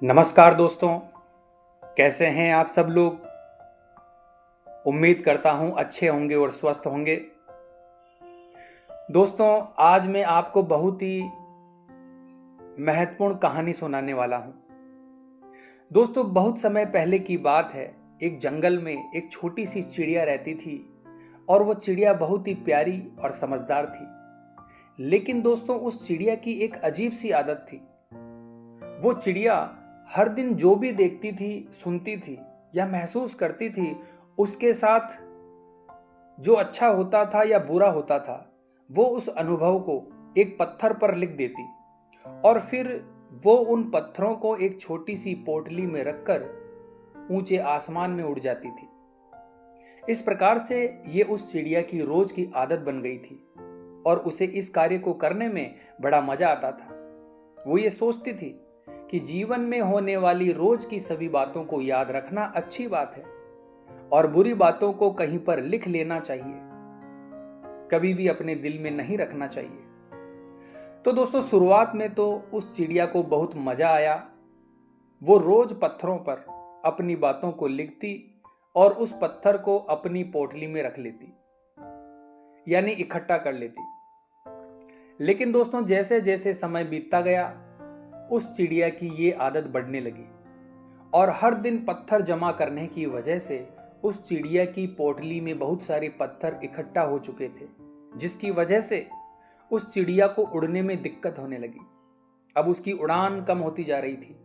नमस्कार दोस्तों, कैसे हैं आप सब लोग। उम्मीद करता हूं अच्छे होंगे और स्वस्थ होंगे। दोस्तों, आज मैं आपको बहुत ही महत्वपूर्ण कहानी सुनाने वाला हूं। दोस्तों, बहुत समय पहले की बात है। एक जंगल में एक छोटी सी चिड़िया रहती थी और वो चिड़िया बहुत ही प्यारी और समझदार थी। लेकिन दोस्तों, उस चिड़िया की एक अजीब सी आदत थी। वो चिड़िया हर दिन जो भी देखती थी, सुनती थी या महसूस करती थी, उसके साथ जो अच्छा होता था या बुरा होता था, वो उस अनुभव को एक पत्थर पर लिख देती और फिर वो उन पत्थरों को एक छोटी सी पोटली में रखकर ऊंचे आसमान में उड़ जाती थी। इस प्रकार से ये उस चिड़िया की रोज की आदत बन गई थी और उसे इस कार्य को करने में बड़ा मजा आता था। वो ये सोचती थी कि जीवन में होने वाली रोज की सभी बातों को याद रखना अच्छी बात है और बुरी बातों को कहीं पर लिख लेना चाहिए, कभी भी अपने दिल में नहीं रखना चाहिए। तो दोस्तों, शुरुआत में तो उस चिड़िया को बहुत मजा आया। वो रोज पत्थरों पर अपनी बातों को लिखती और उस पत्थर को अपनी पोटली में रख लेती, यानी इकट्ठा कर लेती। लेकिन दोस्तों, जैसे जैसे समय बीतता गया, उस चिड़िया की ये आदत बढ़ने लगी और हर दिन पत्थर जमा करने की वजह से उस चिड़िया की पोटली में बहुत सारे पत्थर इकट्ठा हो चुके थे, जिसकी वजह से उस चिड़िया को उड़ने में दिक्कत होने लगी। अब उसकी उड़ान कम होती जा रही थी।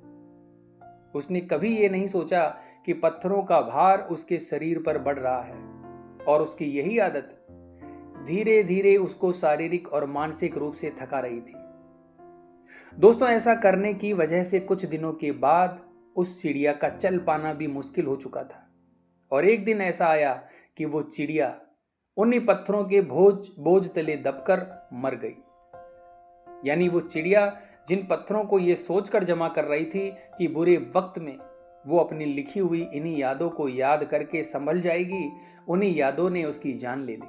उसने कभी ये नहीं सोचा कि पत्थरों का भार उसके शरीर पर बढ़ रहा है और उसकी यही आदत धीरे धीरे उसको शारीरिक और मानसिक रूप से थका रही थी। दोस्तों, ऐसा करने की वजह से कुछ दिनों के बाद उस चिड़िया का चल पाना भी मुश्किल हो चुका था और एक दिन ऐसा आया कि वो चिड़िया उन्हीं पत्थरों के बोझ तले दबकर मर गई। यानी वो चिड़िया जिन पत्थरों को ये सोचकर जमा कर रही थी कि बुरे वक्त में वो अपनी लिखी हुई इन्हीं यादों को याद करके संभल जाएगी, उन्हीं यादों ने उसकी जान ले ली।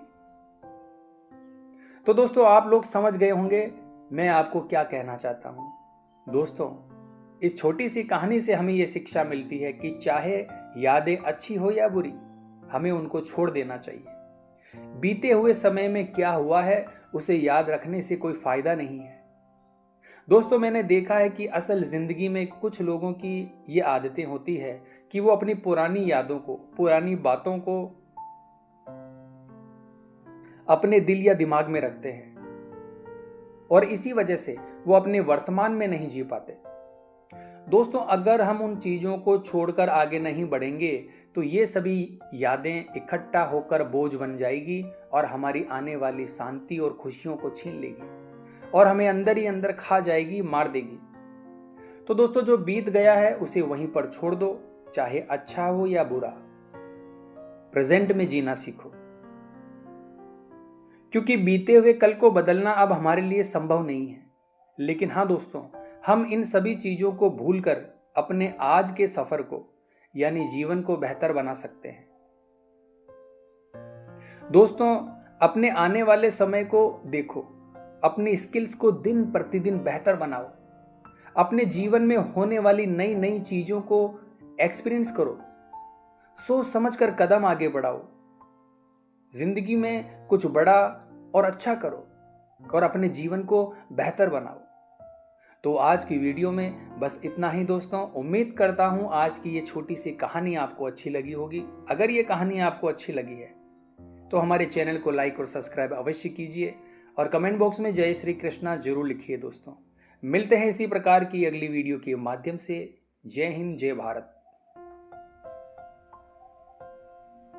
तो दोस्तों, आप लोग समझ गए होंगे मैं आपको क्या कहना चाहता हूं। दोस्तों, इस छोटी सी कहानी से हमें यह शिक्षा मिलती है कि चाहे यादें अच्छी हो या बुरी, हमें उनको छोड़ देना चाहिए। बीते हुए समय में क्या हुआ है उसे याद रखने से कोई फायदा नहीं है। दोस्तों, मैंने देखा है कि असल जिंदगी में कुछ लोगों की ये आदतें होती है कि वो अपनी पुरानी यादों को, पुरानी बातों को अपने दिल या दिमाग में रखते हैं और इसी वजह से वो अपने वर्तमान में नहीं जी पाते। दोस्तों, अगर हम उन चीजों को छोड़कर आगे नहीं बढ़ेंगे तो ये सभी यादें इकट्ठा होकर बोझ बन जाएगी और हमारी आने वाली शांति और खुशियों को छीन लेगी और हमें अंदर ही अंदर खा जाएगी, मार देगी। तो दोस्तों, जो बीत गया है उसे वहीं पर छोड़ दो, चाहे अच्छा हो या बुरा। प्रेजेंट में जीना सीखो, क्योंकि बीते हुए कल को बदलना अब हमारे लिए संभव नहीं है। लेकिन हाँ दोस्तों, हम इन सभी चीजों को भूलकर अपने आज के सफर को, यानी जीवन को बेहतर बना सकते हैं। दोस्तों, अपने आने वाले समय को देखो, अपनी स्किल्स को दिन प्रतिदिन बेहतर बनाओ, अपने जीवन में होने वाली नई नई चीजों को एक्सपीरियंस करो, सोच समझकर कदम आगे बढ़ाओ, जिंदगी में कुछ बड़ा और अच्छा करो और अपने जीवन को बेहतर बनाओ। तो आज की वीडियो में बस इतना ही दोस्तों। उम्मीद करता हूं आज की ये छोटी सी कहानी आपको अच्छी लगी होगी। अगर ये कहानी आपको अच्छी लगी है तो हमारे चैनल को लाइक और सब्सक्राइब अवश्य कीजिए और कमेंट बॉक्स में जय श्री कृष्णा जरूर लिखिए। दोस्तों, मिलते हैं इसी प्रकार की अगली वीडियो के माध्यम से। जय हिंद, जय भारत।